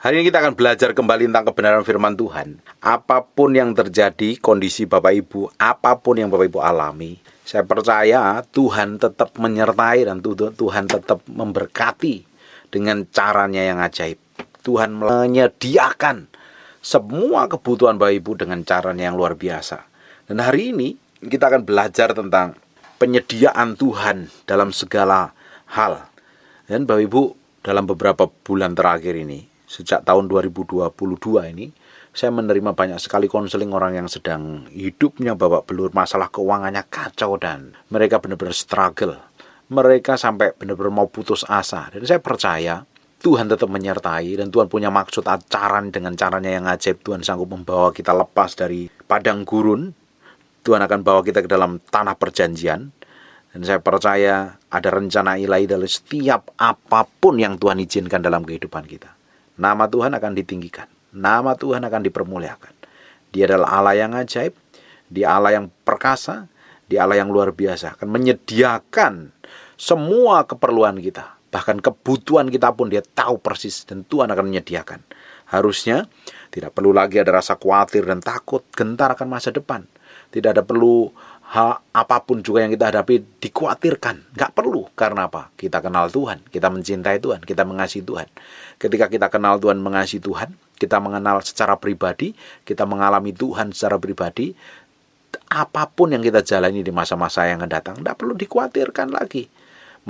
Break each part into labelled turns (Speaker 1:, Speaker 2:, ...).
Speaker 1: Hari ini kita akan belajar kembali tentang kebenaran firman Tuhan. Apapun yang terjadi, kondisi Bapak Ibu, apapun yang Bapak Ibu alami, saya percaya Tuhan tetap menyertai dan Tuhan tetap memberkati dengan caranya yang ajaib. Tuhan menyediakan semua kebutuhan Bapak Ibu dengan caranya yang luar biasa. Dan hari ini kita akan belajar tentang penyediaan Tuhan dalam segala hal. Dan Bapak Ibu, dalam beberapa bulan terakhir ini, sejak tahun 2022 ini, saya menerima banyak sekali konseling orang yang sedang hidupnya babak belur, masalah keuangannya kacau dan mereka benar-benar struggle. Mereka sampai benar-benar mau putus asa. Dan saya percaya Tuhan tetap menyertai dan Tuhan punya maksud ajaran dengan caranya yang ajaib. Tuhan sanggup membawa kita lepas dari padang gurun. Tuhan akan bawa kita ke dalam tanah perjanjian. Dan saya percaya ada rencana ilahi dari setiap apapun yang Tuhan izinkan dalam kehidupan kita. Nama Tuhan akan ditinggikan. Nama Tuhan akan dipermuliakan. Dia adalah Allah yang ajaib. Dia Allah yang perkasa. Dia Allah yang luar biasa. Akan menyediakan semua keperluan kita. Bahkan kebutuhan kita pun dia tahu persis. Dan Tuhan akan menyediakan. Harusnya tidak perlu lagi ada rasa khawatir dan takut. Gentar akan masa depan. Tidak ada perlu apapun juga yang kita hadapi dikhawatirkan. Gak perlu. Karena apa? Kita kenal Tuhan. Kita mencintai Tuhan. Kita mengasihi Tuhan. Ketika kita kenal Tuhan, mengasihi Tuhan, kita mengenal secara pribadi, kita mengalami Tuhan secara pribadi, apapun yang kita jalani di masa-masa yang akan datang, tidak perlu dikhawatirkan lagi.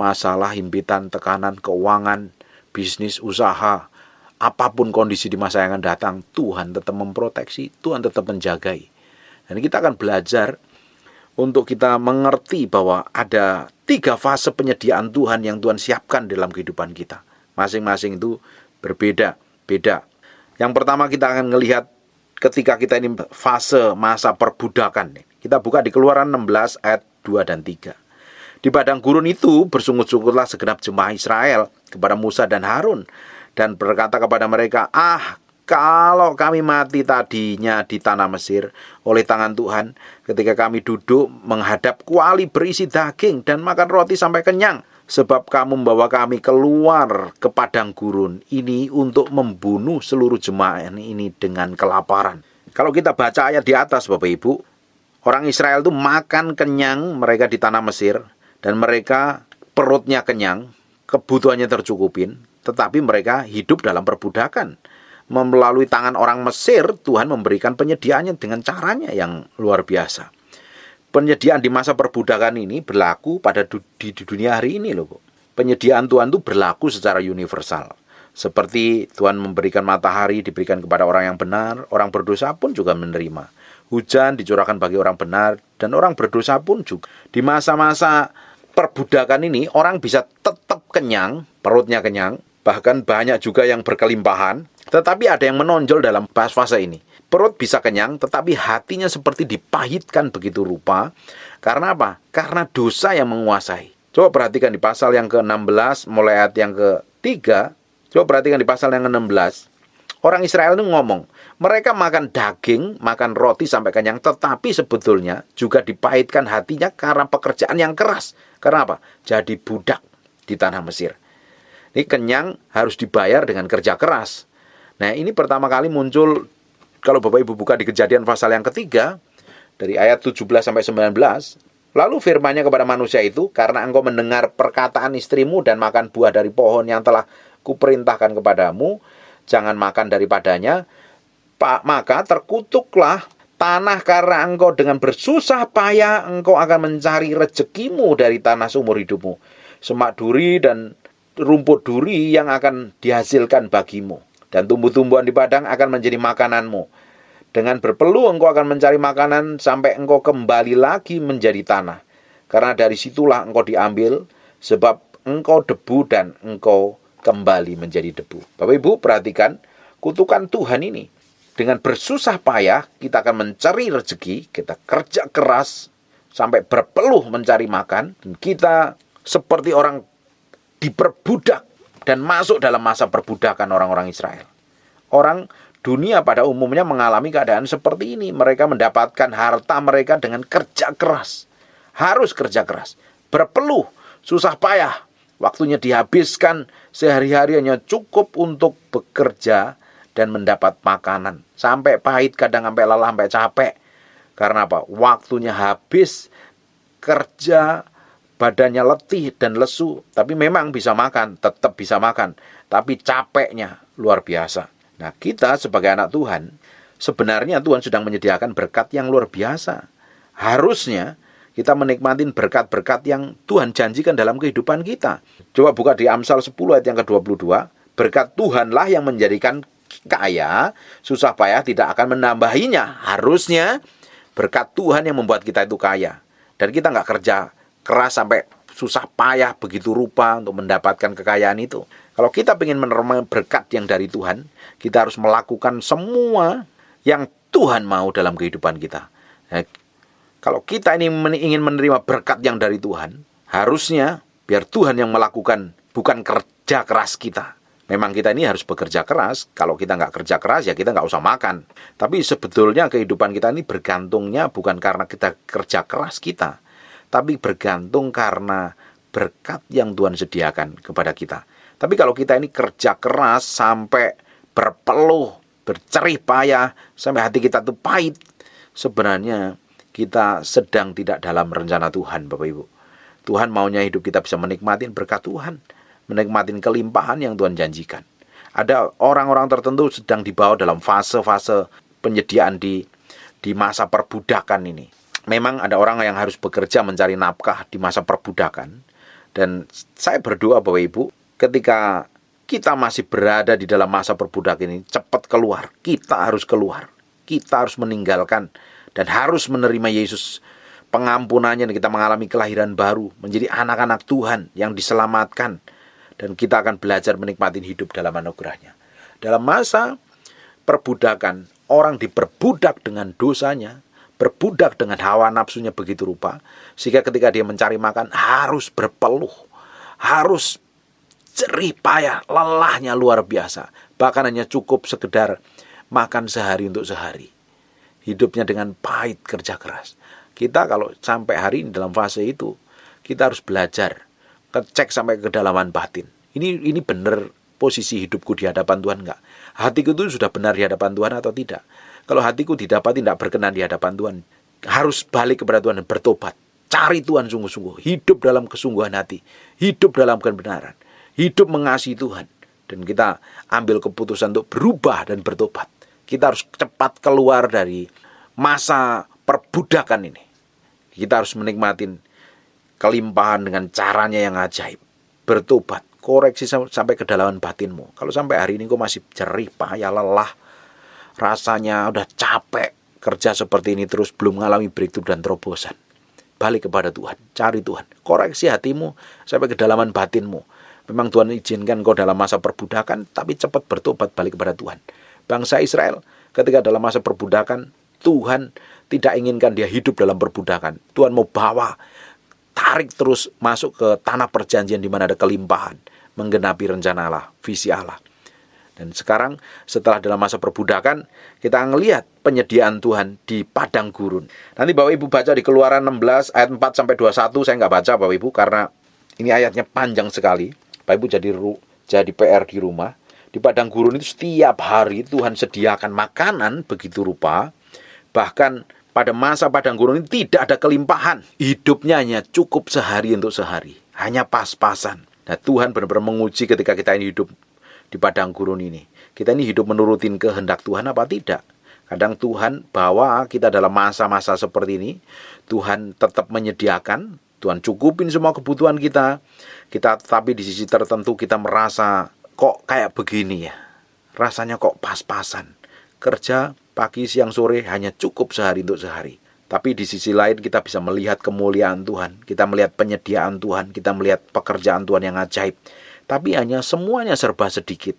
Speaker 1: Masalah, himpitan, tekanan, keuangan, bisnis, usaha, apapun kondisi di masa yang akan datang, Tuhan tetap memproteksi, Tuhan tetap menjagai. Dan kita akan belajar untuk kita mengerti bahwa ada 3 fase penyediaan Tuhan yang Tuhan siapkan dalam kehidupan kita. Masing-masing itu berbeda-beda. Yang pertama kita akan melihat ketika kita ini fase masa perbudakan. Kita buka di Keluaran 16 ayat 2 dan 3. Di padang gurun itu bersungut-sungutlah segenap jemaah Israel kepada Musa dan Harun. Dan berkata kepada mereka, kalau kami mati tadinya di tanah Mesir oleh tangan Tuhan, ketika kami duduk menghadap kuali berisi daging dan makan roti sampai kenyang, sebab kamu membawa kami keluar ke padang gurun ini untuk membunuh seluruh jemaah ini dengan kelaparan. Kalau kita baca ayat di atas Bapak Ibu, orang Israel itu makan kenyang mereka di tanah Mesir, dan mereka perutnya kenyang, kebutuhannya tercukupin, tetapi mereka hidup dalam perbudakan. Melalui tangan orang Mesir, Tuhan memberikan penyediaannya dengan caranya yang luar biasa. Penyediaan di masa perbudakan ini berlaku di dunia hari ini loh. Penyediaan Tuhan itu berlaku secara universal. Seperti Tuhan memberikan matahari diberikan kepada orang yang benar, orang berdosa pun juga menerima. Hujan dicurahkan bagi orang benar dan orang berdosa pun juga. Di masa-masa perbudakan ini orang bisa tetap kenyang, perutnya kenyang, bahkan banyak juga yang berkelimpahan. Tetapi ada yang menonjol dalam fase ini. Perut bisa kenyang, tetapi hatinya seperti dipahitkan begitu rupa. Karena apa? Karena dosa yang menguasai. Coba perhatikan di pasal yang ke-16, mulai ayat yang ke-3. Coba perhatikan di pasal yang ke-16. Orang Israel itu ngomong, mereka makan daging, makan roti sampai kenyang, tetapi sebetulnya juga dipahitkan hatinya karena pekerjaan yang keras. Karena apa? Jadi budak di tanah Mesir. Ini kenyang harus dibayar dengan kerja keras. Nah, ini pertama kali muncul kalau Bapak Ibu buka di Kejadian pasal yang ketiga, dari ayat 17 sampai 19, lalu firman-Nya kepada manusia itu, karena engkau mendengar perkataan istrimu dan makan buah dari pohon yang telah kuperintahkan kepadamu, jangan makan daripadanya, maka terkutuklah tanah karena engkau dengan bersusah payah engkau akan mencari rezekimu dari tanah seumur hidupmu. Semak duri dan rumput duri yang akan dihasilkan bagimu. Dan tumbuh-tumbuhan di padang akan menjadi makananmu. Dengan berpeluh engkau akan mencari makanan sampai engkau kembali lagi menjadi tanah. Karena dari situlah engkau diambil, sebab engkau debu dan engkau kembali menjadi debu. Bapak Ibu perhatikan, kutukan Tuhan ini. Dengan bersusah payah kita akan mencari rezeki, kita kerja keras sampai berpeluh mencari makan. Dan kita seperti orang diperbudak dan masuk dalam masa perbudakan orang-orang Israel. Orang dunia pada umumnya mengalami keadaan seperti ini. Mereka mendapatkan harta mereka dengan kerja keras. Harus kerja keras. Berpeluh, susah payah. Waktunya dihabiskan sehari-hari hanya cukup untuk bekerja dan mendapat makanan. Sampai pahit, kadang sampai lelah, sampai capek. Karena apa? Waktunya habis, kerja, badannya letih dan lesu. Tapi memang bisa makan, tetap bisa makan. Tapi capeknya luar biasa. Nah, kita sebagai anak Tuhan, sebenarnya Tuhan sedang menyediakan berkat yang luar biasa. Harusnya kita menikmati berkat-berkat yang Tuhan janjikan dalam kehidupan kita. Coba buka di Amsal 10 ayat yang ke-22. Berkat Tuhanlah yang menjadikan kaya, susah payah tidak akan menambahinya. Harusnya berkat Tuhan yang membuat kita itu kaya. Dan kita nggak kerja keras sampai susah payah begitu rupa untuk mendapatkan kekayaan itu. Kalau kita ingin menerima berkat yang dari Tuhan, kita harus melakukan semua yang Tuhan mau dalam kehidupan kita. Nah, kalau kita ini ingin menerima berkat yang dari Tuhan, harusnya biar Tuhan yang melakukan, bukan kerja keras kita. Memang kita ini harus bekerja keras. Kalau kita nggak kerja keras, ya kita nggak usah makan. Tapi sebetulnya kehidupan kita ini bergantungnya bukan karena kita kerja keras kita, tapi bergantung karena berkat yang Tuhan sediakan kepada kita. Tapi kalau kita ini kerja keras sampai berpeluh, bercerih payah, sampai hati kita tuh pahit, sebenarnya kita sedang tidak dalam rencana Tuhan, Bapak Ibu. Tuhan maunya hidup kita bisa menikmati berkat Tuhan, menikmati kelimpahan yang Tuhan janjikan. Ada orang-orang tertentu sedang dibawa dalam fase-fase penyediaan di masa perbudakan ini. Memang ada orang yang harus bekerja mencari nafkah di masa perbudakan. Dan saya berdoa Bapak Ibu, ketika kita masih berada di dalam masa perbudakan ini, cepat keluar. Kita harus keluar. Kita harus meninggalkan dan harus menerima Yesus, pengampunannya, dan kita mengalami kelahiran baru, menjadi anak-anak Tuhan yang diselamatkan, dan kita akan belajar menikmati hidup dalam anugerahnya. Dalam masa perbudakan, orang diperbudak dengan dosanya, berbudak dengan hawa nafsunya begitu rupa, sehingga ketika dia mencari makan harus berpeluh, harus jerih payah, lelahnya luar biasa. Bahkan hanya cukup sekedar makan sehari untuk sehari. Hidupnya dengan pahit kerja keras. Kita kalau sampai hari ini dalam fase itu, kita harus belajar, cek sampai ke kedalaman batin. Ini benar posisi hidupku di hadapan Tuhan enggak? Hatiku itu sudah benar di hadapan Tuhan atau tidak? Kalau hatiku didapati tidak berkenan di hadapan Tuhan, harus balik kepada Tuhan dan bertobat. Cari Tuhan sungguh-sungguh, hidup dalam kesungguhan hati, hidup dalam kebenaran, hidup mengasihi Tuhan. Dan kita ambil keputusan untuk berubah dan bertobat. Kita harus cepat keluar dari masa perbudakan ini. Kita harus menikmati kelimpahan dengan caranya yang ajaib. Bertobat, koreksi sampai kedalaman batinmu. Kalau sampai hari ini kau masih jerih, payah, lelah, rasanya udah capek kerja seperti ini terus, belum mengalami breakthrough dan terobosan, balik kepada Tuhan, cari Tuhan, koreksi hatimu sampai kedalaman batinmu. Memang Tuhan izinkan kau dalam masa perbudakan, tapi cepat bertobat, balik kepada Tuhan. Bangsa Israel ketika dalam masa perbudakan, Tuhan tidak inginkan dia hidup dalam perbudakan. Tuhan mau bawa, tarik terus masuk ke tanah perjanjian di mana ada kelimpahan, menggenapi rencana Allah, visi Allah. Dan sekarang setelah dalam masa perbudakan, kita ngelihat penyediaan Tuhan di padang gurun. Nanti Bapak Ibu baca di Keluaran 16 ayat 4 sampai 21, saya nggak baca Bapak Ibu karena ini ayatnya panjang sekali. Bapak Ibu jadi PR di rumah. Di padang gurun itu setiap hari Tuhan sediakan makanan begitu rupa. Bahkan pada masa padang gurun ini tidak ada kelimpahan. Hidupnya hanya cukup sehari untuk sehari. Hanya pas-pasan. Nah, Tuhan benar-benar menguji ketika kita ini hidup di padang gurun ini. Kita ini hidup menurutin kehendak Tuhan apa tidak? Kadang Tuhan bawa kita dalam masa-masa seperti ini. Tuhan tetap menyediakan. Tuhan cukupin semua kebutuhan kita. Tapi di sisi tertentu kita merasa kok kayak begini ya. Rasanya kok pas-pasan. Kerja pagi, siang, sore hanya cukup sehari untuk sehari. Tapi di sisi lain kita bisa melihat kemuliaan Tuhan. Kita melihat penyediaan Tuhan. Kita melihat pekerjaan Tuhan yang ajaib. Tapi hanya semuanya serba sedikit.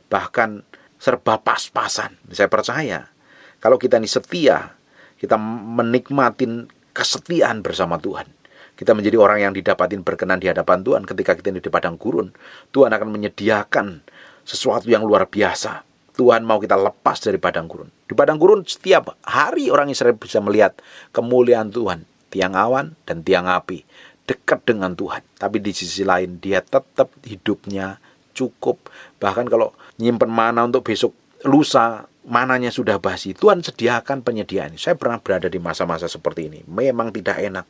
Speaker 1: Bahkan serba pas-pasan. Saya percaya kalau kita ini setia, kita menikmatin kesetiaan bersama Tuhan. Kita menjadi orang yang didapatin berkenan di hadapan Tuhan. Ketika kita ini di padang gurun, Tuhan akan menyediakan sesuatu yang luar biasa. Tuhan mau kita lepas dari padang gurun. Di padang gurun setiap hari orang Israel bisa melihat kemuliaan Tuhan. Tiang awan dan tiang api. Dekat dengan Tuhan. Tapi di sisi lain dia tetap hidupnya cukup. Bahkan kalau nyimpen mana untuk besok lusa, mananya sudah basi. Tuhan sediakan penyediaan. Saya pernah berada di masa-masa seperti ini. Memang tidak enak.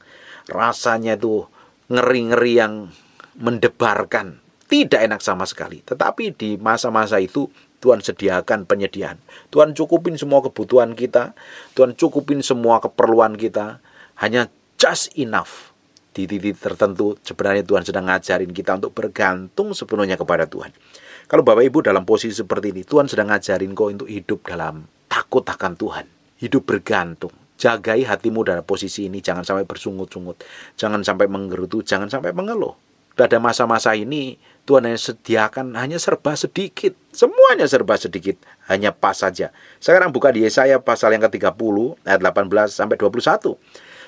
Speaker 1: Rasanya itu ngeri-ngeri yang mendebarkan. Tidak enak sama sekali. Tetapi di masa-masa itu Tuhan sediakan penyediaan. Tuhan cukupin semua kebutuhan kita. Tuhan cukupin semua keperluan kita. Hanya just enough. Di titik tertentu sebenarnya Tuhan sedang ngajarin kita untuk bergantung sepenuhnya kepada Tuhan. Kalau Bapak Ibu dalam posisi seperti ini, Tuhan sedang ngajarin kau untuk hidup dalam takut akan Tuhan. Hidup bergantung. Jagai hatimu dalam posisi ini, jangan sampai bersungut-sungut. Jangan sampai menggerutu, jangan sampai mengeluh. Pada masa-masa ini, Tuhan hanya sediakan hanya serba sedikit. Semuanya serba sedikit, hanya pas saja. Sekarang buka di Yesaya pasal yang ke-30, ayat 18-21.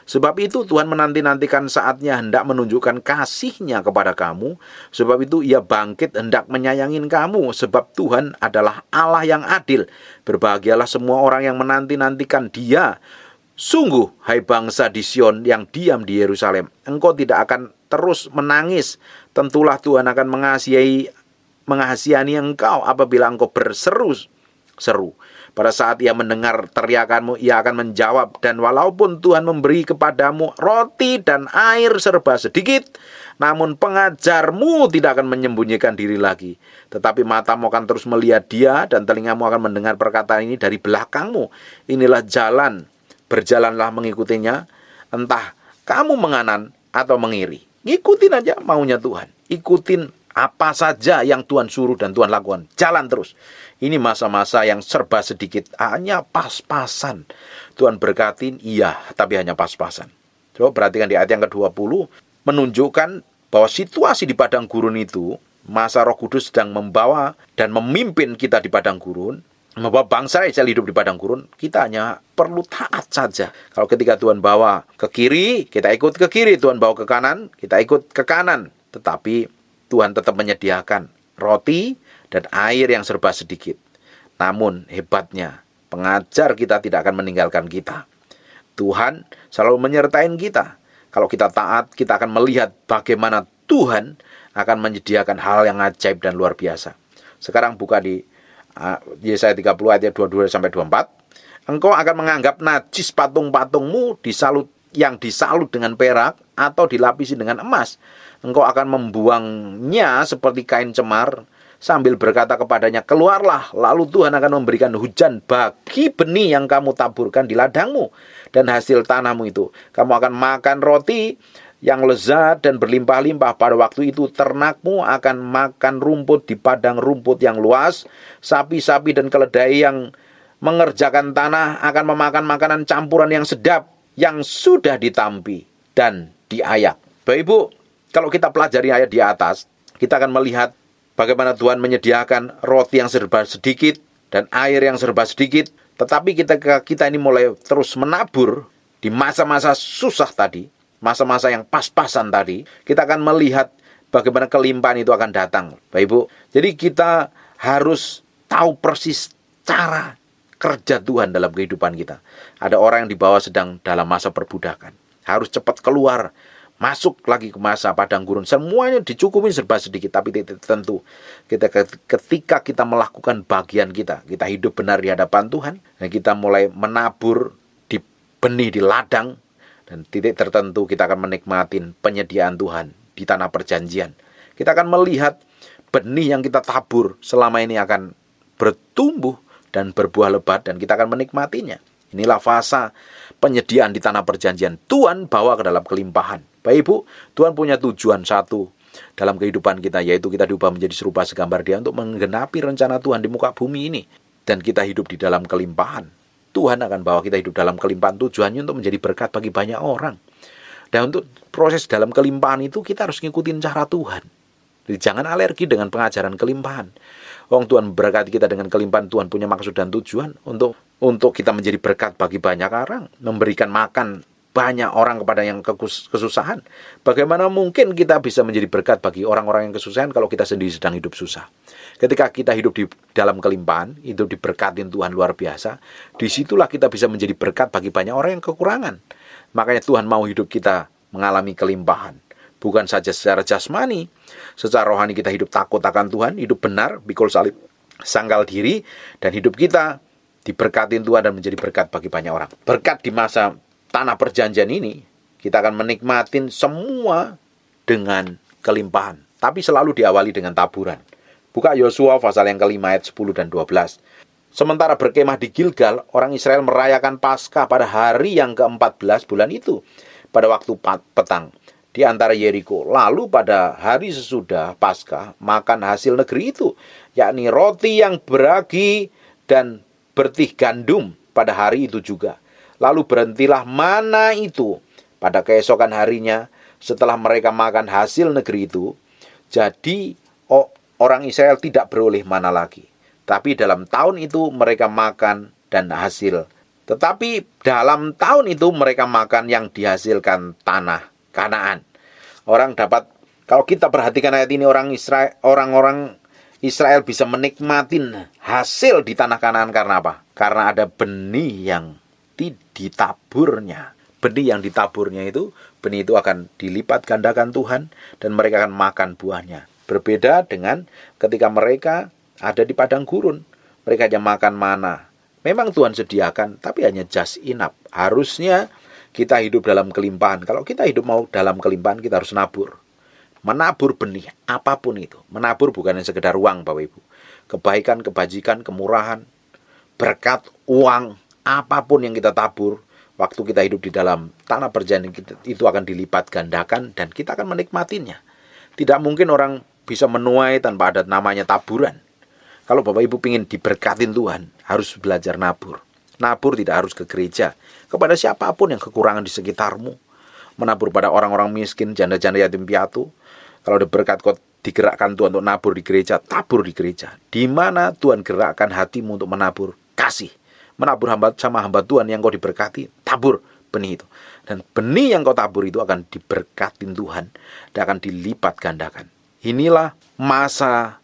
Speaker 1: Sebab itu Tuhan menanti-nantikan saatnya hendak menunjukkan kasih-Nya kepada kamu. Sebab itu Ia bangkit hendak menyayangin kamu. Sebab Tuhan adalah Allah yang adil. Berbahagialah semua orang yang menanti-nantikan Dia. Sungguh, hai bangsa di Sion yang diam di Yerusalem, engkau tidak akan terus menangis. Tentulah Tuhan akan mengasihani engkau apabila engkau berseru-seru. Pada saat Ia mendengar teriakanmu, Ia akan menjawab. Dan walaupun Tuhan memberi kepadamu roti dan air serba sedikit, namun pengajarmu tidak akan menyembunyikan diri lagi. Tetapi matamu akan terus melihat Dia, dan telingamu akan mendengar perkataan ini dari belakangmu. Inilah jalan, berjalanlah mengikutinya, entah kamu menganan atau mengiri. Ikutin aja maunya Tuhan. Ikutin apa saja yang Tuhan suruh dan Tuhan lakukan. Jalan terus. Ini masa-masa yang serba sedikit, hanya pas-pasan. Tuhan berkatin, iya, tapi hanya pas-pasan. Coba perhatikan di ayat yang ke-20, menunjukkan bahwa situasi di padang gurun itu, masa Roh Kudus sedang membawa dan memimpin kita di padang gurun, membawa bangsa Israel hidup di padang gurun, kita hanya perlu taat saja. Kalau ketika Tuhan bawa ke kiri, kita ikut ke kiri. Tuhan bawa ke kanan, kita ikut ke kanan. Tetapi Tuhan tetap menyediakan roti dan air yang serba sedikit. Namun hebatnya, pengajar kita tidak akan meninggalkan kita. Tuhan selalu menyertai kita. Kalau kita taat, kita akan melihat bagaimana Tuhan akan menyediakan hal yang ajaib dan luar biasa. Sekarang buka di Yesaya 30 ayat 22-24. Engkau akan menganggap najis patung-patungmu yang disalut dengan perak atau dilapisi dengan emas. Engkau akan membuangnya seperti kain cemar, sambil berkata kepadanya, keluarlah, lalu Tuhan akan memberikan hujan bagi benih yang kamu taburkan di ladangmu, dan hasil tanahmu itu. Kamu akan makan roti yang lezat dan berlimpah-limpah. Pada waktu itu ternakmu akan makan rumput di padang rumput yang luas. Sapi-sapi dan keledai yang mengerjakan tanah akan memakan makanan campuran yang sedap, yang sudah ditampi dan diayak. Bapak Ibu, kalau kita pelajari ayat di atas, kita akan melihat bagaimana Tuhan menyediakan roti yang serba sedikit dan air yang serba sedikit. Tetapi kita ini mulai terus menabur di masa-masa susah tadi, masa-masa yang pas-pasan tadi, kita akan melihat bagaimana kelimpahan itu akan datang. Bapak Ibu, jadi kita harus tahu persis cara kerja Tuhan dalam kehidupan kita. Ada orang yang di bawah sedang dalam masa perbudakan, harus cepat keluar, masuk lagi ke masa padang gurun. Semuanya dicukupin serba sedikit, tapi tentu ketika kita melakukan bagian kita hidup benar di hadapan Tuhan, dan kita mulai menabur di benih di ladang, dan titik tertentu kita akan menikmati penyediaan Tuhan di tanah perjanjian. Kita akan melihat benih yang kita tabur selama ini akan bertumbuh dan berbuah lebat, dan kita akan menikmatinya. Inilah fase penyediaan di tanah perjanjian. Tuhan bawa ke dalam kelimpahan. Bapak Ibu, Tuhan punya tujuan satu dalam kehidupan kita, yaitu kita diubah menjadi serupa segambar Dia untuk menggenapi rencana Tuhan di muka bumi ini. Dan kita hidup di dalam kelimpahan. Tuhan akan bawa kita hidup dalam kelimpahan, tujuannya untuk menjadi berkat bagi banyak orang. Dan untuk proses dalam kelimpahan itu, kita harus ngikutin cara Tuhan. Jadi jangan alergi dengan pengajaran kelimpahan. Tuhan berkati kita dengan kelimpahan. Tuhan punya maksud dan tujuan untuk kita menjadi berkat bagi banyak orang, memberikan makan banyak orang kepada yang kesusahan. Bagaimana mungkin kita bisa menjadi berkat bagi orang-orang yang kesusahan kalau kita sendiri sedang hidup susah? Ketika kita hidup di dalam kelimpahan, itu diberkatin Tuhan luar biasa. Disitulah kita bisa menjadi berkat bagi banyak orang yang kekurangan. Makanya Tuhan mau hidup kita mengalami kelimpahan. Bukan saja secara jasmani, secara rohani kita hidup takut akan Tuhan, hidup benar, pikul salib, sangkal diri, dan hidup kita diberkatin Tuhan dan menjadi berkat bagi banyak orang. Berkat di masa tanah perjanjian ini, kita akan menikmatin semua dengan kelimpahan, tapi selalu diawali dengan taburan. Buka Yosua pasal yang kelima ayat 10 dan 12. Sementara berkemah di Gilgal, orang Israel merayakan Paskah pada hari yang ke-14 bulan itu, pada waktu petang, di antara Yeriko. Lalu pada hari sesudah Paskah, makan hasil negeri itu, yakni roti yang beragi dan bertih gandum pada hari itu juga. Lalu berhentilah mana itu pada keesokan harinya setelah mereka makan hasil negeri itu. Jadi orang Israel tidak beroleh mana lagi. Tapi dalam tahun itu mereka makan dan hasil. Tetapi dalam tahun itu mereka makan yang dihasilkan tanah Kanaan. Kalau kita perhatikan ayat ini, orang-orang Israel bisa menikmatin hasil di tanah Kanaan karena apa? Karena ada benih yang ditaburnya. Benih yang ditaburnya itu, benih itu akan dilipat gandakan Tuhan dan mereka akan makan buahnya. Berbeda dengan ketika mereka ada di padang gurun, mereka hanya makan mana. Memang Tuhan sediakan, tapi hanya just enough. Harusnya kita hidup dalam kelimpahan. Kalau kita hidup mau dalam kelimpahan, kita harus nabur. Menabur benih, apapun itu. Menabur bukan hanya sekedar uang, Bapak Ibu. Kebaikan, kebajikan, kemurahan, berkat, uang, apapun yang kita tabur, waktu kita hidup di dalam tanah perjanjian itu akan dilipat gandakan dan kita akan menikmatinya. Tidak mungkin orang bisa menuai tanpa ada namanya taburan. Kalau Bapak Ibu ingin diberkatin Tuhan, harus belajar nabur. Nabur tidak harus ke gereja, kepada siapapun yang kekurangan di sekitarmu. Menabur pada orang-orang miskin, janda-janda yatim piatu. Kalau ada berkat kau digerakkan Tuhan untuk nabur di gereja, tabur di gereja. Di mana Tuhan gerakkan hatimu untuk menabur, kasih. Menabur sama hamba Tuhan yang kau diberkati, tabur benih itu. Dan benih yang kau tabur itu akan diberkatin Tuhan dan akan dilipat gandakan. Inilah masa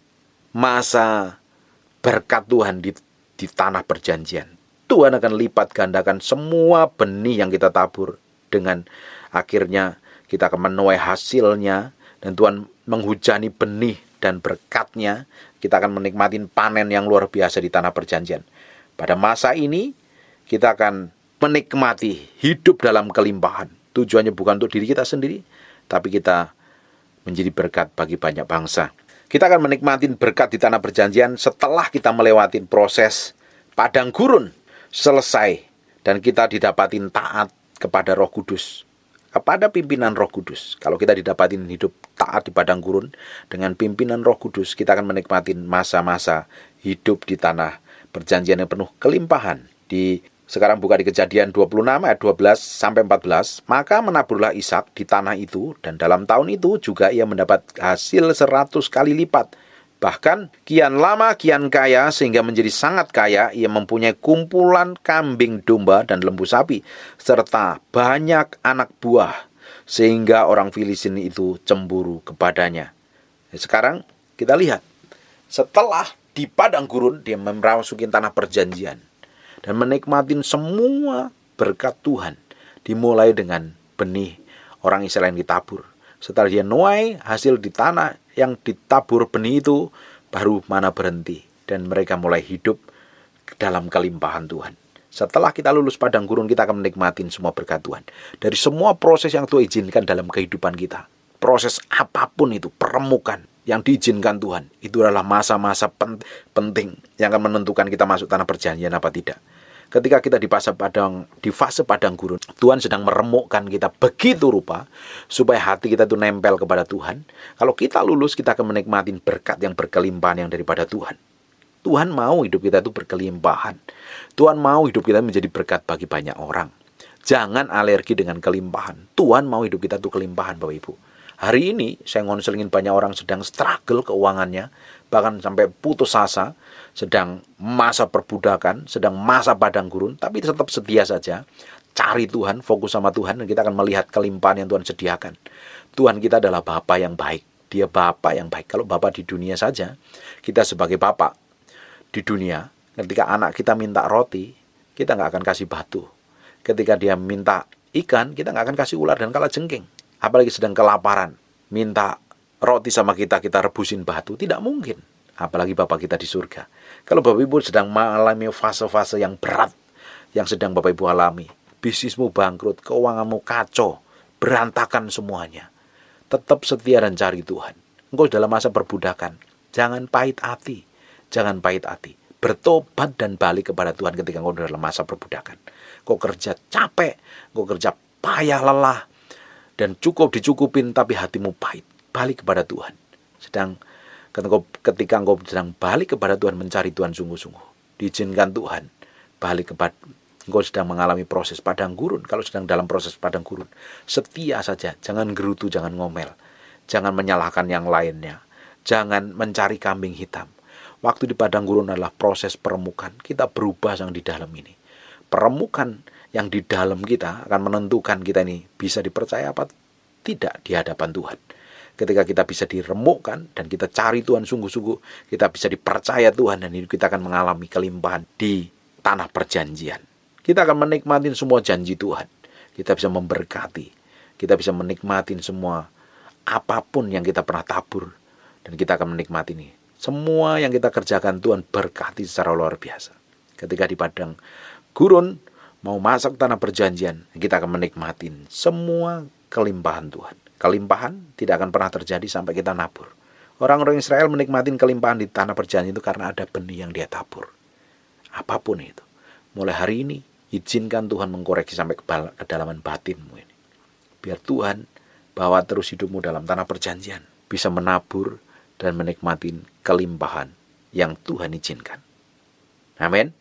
Speaker 1: berkat Tuhan di tanah perjanjian. Tuhan akan lipat gandakan semua benih yang kita tabur. Dengan akhirnya kita akan menuai hasilnya. Dan Tuhan menghujani benih dan berkatnya. Kita akan menikmati panen yang luar biasa di tanah perjanjian. Pada masa ini kita akan menikmati hidup dalam kelimpahan. Tujuannya bukan untuk diri kita sendiri, tapi kita menjadi berkat bagi banyak bangsa. Kita akan menikmati berkat di tanah perjanjian setelah kita melewati proses padang gurun selesai dan kita didapatin taat kepada Roh Kudus, kepada pimpinan Roh Kudus. Kalau kita didapatin hidup taat di padang gurun dengan pimpinan Roh Kudus, kita akan menikmati masa-masa hidup di tanah perjanjian yang penuh kelimpahan. Sekarang buka di Kejadian 26 ayat 12 sampai 14. Maka menaburlah Ishak di tanah itu, dan dalam tahun itu juga ia mendapat hasil 100 kali lipat. Bahkan kian lama kian kaya, sehingga menjadi sangat kaya. Ia mempunyai kumpulan kambing domba dan lembu sapi, serta banyak anak buah, sehingga orang Filistin itu cemburu kepadanya. Sekarang kita lihat, setelah di padang gurun dia memasuki tanah perjanjian dan menikmatin semua berkat Tuhan. Dimulai dengan benih orang Israel yang ditabur. Setelah dia nuai hasil di tanah yang ditabur benih itu, baru mana berhenti. Dan mereka mulai hidup dalam kelimpahan Tuhan. Setelah kita lulus padang gurun, kita akan menikmatin semua berkat Tuhan. Dari semua proses yang Tuhan izinkan dalam kehidupan kita. Proses apapun itu, peremukan yang diizinkan Tuhan, itu adalah masa-masa penting yang akan menentukan kita masuk tanah perjanjian apa tidak. Ketika kita di fase padang gurun, Tuhan sedang meremukkan kita begitu rupa supaya hati kita itu nempel kepada Tuhan. Kalau kita lulus, kita akan menikmati berkat yang berkelimpahan yang daripada Tuhan. Tuhan mau hidup kita itu berkelimpahan. Tuhan mau hidup kita menjadi berkat bagi banyak orang. Jangan alergi dengan kelimpahan. Tuhan mau hidup kita itu kelimpahan, Bapak Ibu. Hari ini saya ngonselingin banyak orang sedang struggle keuangannya, bahkan sampai putus asa, sedang masa perbudakan, sedang masa padang gurun, tapi tetap setia saja. Cari Tuhan, fokus sama Tuhan, dan kita akan melihat kelimpahan yang Tuhan sediakan. Tuhan kita adalah Bapa yang baik. Dia Bapa yang baik. Kalau Bapa di dunia saja, kita sebagai Bapa di dunia, ketika anak kita minta roti, kita nggak akan kasih batu. Ketika dia minta ikan, kita nggak akan kasih ular dan kalajengking. Apalagi sedang kelaparan, minta roti sama kita rebusin batu, tidak mungkin. Apalagi Bapa kita di surga. Kalau Bapak Ibu sedang mengalami fase-fase yang berat, yang sedang Bapak Ibu alami, bisnismu bangkrut, keuanganmu kacau, berantakan semuanya, tetap setia dan cari Tuhan. Engkau dalam masa perbudakan, jangan pahit hati, jangan pahit hati. Bertobat dan balik kepada Tuhan ketika engkau dalam masa perbudakan. Kau kerja capek, kau kerja payah lelah, dan cukup dicukupin tapi hatimu pahit. Balik kepada Tuhan. Ketika engkau sedang balik kepada Tuhan, mencari Tuhan sungguh-sungguh, diizinkan Tuhan balik kepada engkau sedang mengalami proses padang gurun. Kalau sedang dalam proses padang gurun, setia saja, jangan gerutu, jangan ngomel, jangan menyalahkan yang lainnya, jangan mencari kambing hitam. Waktu di padang gurun adalah proses peremukan. Kita berubah yang di dalam ini. Peremukan yang di dalam kita akan menentukan kita ini bisa dipercaya apa tidak di hadapan Tuhan. Ketika kita bisa diremukkan dan kita cari Tuhan sungguh-sungguh, kita bisa dipercaya Tuhan, dan hidup kita akan mengalami kelimpahan di tanah perjanjian. Kita akan menikmati semua janji Tuhan. Kita bisa memberkati. Kita bisa menikmati semua apapun yang kita pernah tabur, dan kita akan menikmati ini. Semua yang kita kerjakan Tuhan berkati secara luar biasa. Ketika di padang gurun mau masuk tanah perjanjian, kita akan menikmati semua kelimpahan Tuhan. Kelimpahan tidak akan pernah terjadi sampai kita nabur. Orang-orang Israel menikmati kelimpahan di tanah perjanjian itu karena ada benih yang dia tabur. Apapun itu. Mulai hari ini, izinkan Tuhan mengkoreksi sampai ke kedalaman batinmu ini. Biar Tuhan bawa terus hidupmu dalam tanah perjanjian. Bisa menabur dan menikmati kelimpahan yang Tuhan izinkan. Amin.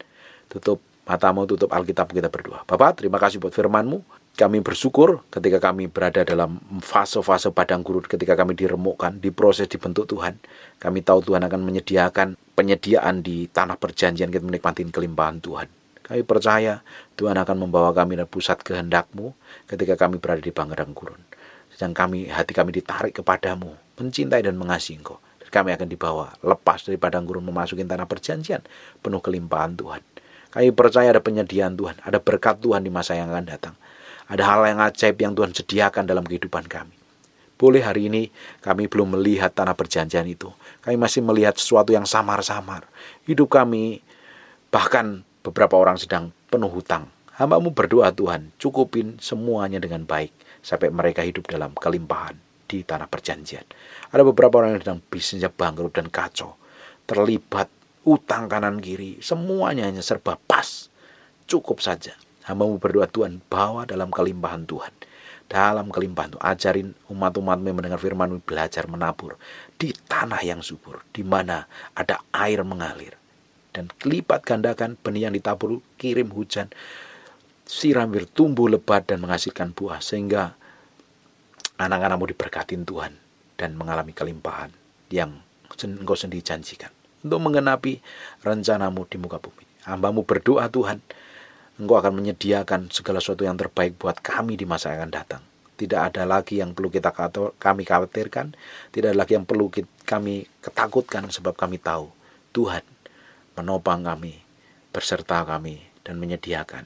Speaker 1: Tutup matamu, tutup Alkitab, kita berdoa. Bapak, terima kasih buat firman-Mu. Kami bersyukur ketika kami berada dalam fase-fase padang gurun, ketika kami diremukkan, diproses, dibentuk Tuhan. Kami tahu Tuhan akan menyediakan penyediaan di tanah perjanjian, kita menikmati kelimpahan Tuhan. Kami percaya Tuhan akan membawa kami ke pusat kehendak-Mu ketika kami berada di padang gurun. Sedang hati kami ditarik kepadamu, mencintai dan mengasihi Engkau. Kami akan dibawa lepas dari padang gurun memasuki tanah perjanjian penuh kelimpahan Tuhan. Kami percaya ada penyediaan Tuhan, ada berkat Tuhan di masa yang akan datang. Ada hal yang ajaib yang Tuhan sediakan dalam kehidupan kami. Boleh hari ini kami belum melihat tanah perjanjian itu. Kami masih melihat sesuatu yang samar-samar. Hidup kami, bahkan beberapa orang sedang penuh hutang. Hamba-Mu berdoa Tuhan, cukupin semuanya dengan baik sampai mereka hidup dalam kelimpahan di tanah perjanjian. Ada beberapa orang yang sedang bisnisnya bangkrut dan kacau, terlibat utang kanan kiri, semuanya hanya serba pas. Cukup saja. Hamba-Mu berdoa Tuhan, bawa dalam kelimpahan Tuhan. Dalam kelimpahan Tuhan, ajarin umat-umat-Mu yang mendengar firman-Mu belajar menabur di tanah yang subur, di mana ada air mengalir. Dan lipat gandakan benih yang ditabur, kirim hujan, siram tumbuh lebat dan menghasilkan buah, sehingga anak-anak-Mu diberkatin Tuhan dan mengalami kelimpahan yang Engkau sendiri janjikan untuk menggenapi rencana-Mu di muka bumi. Hamba-Mu berdoa Tuhan, Engkau akan menyediakan segala sesuatu yang terbaik buat kami di masa yang akan datang. Tidak ada lagi yang perlu kami khawatirkan, tidak ada lagi yang perlu kami ketakutkan, sebab kami tahu Tuhan menopang kami, berserta kami, dan menyediakan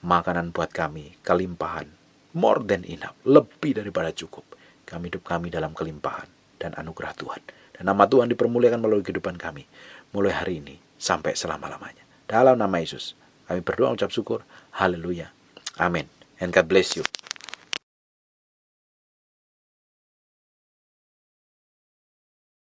Speaker 1: makanan buat kami, kelimpahan, more than enough, lebih daripada cukup. Kami hidup kami dalam kelimpahan dan anugerah Tuhan. Dan nama Tuhan dipermuliakan melalui kehidupan kami, mulai hari ini sampai selama-lamanya. Dalam nama Yesus, kami berdoa ucap syukur. Haleluya. Amin. And God bless you.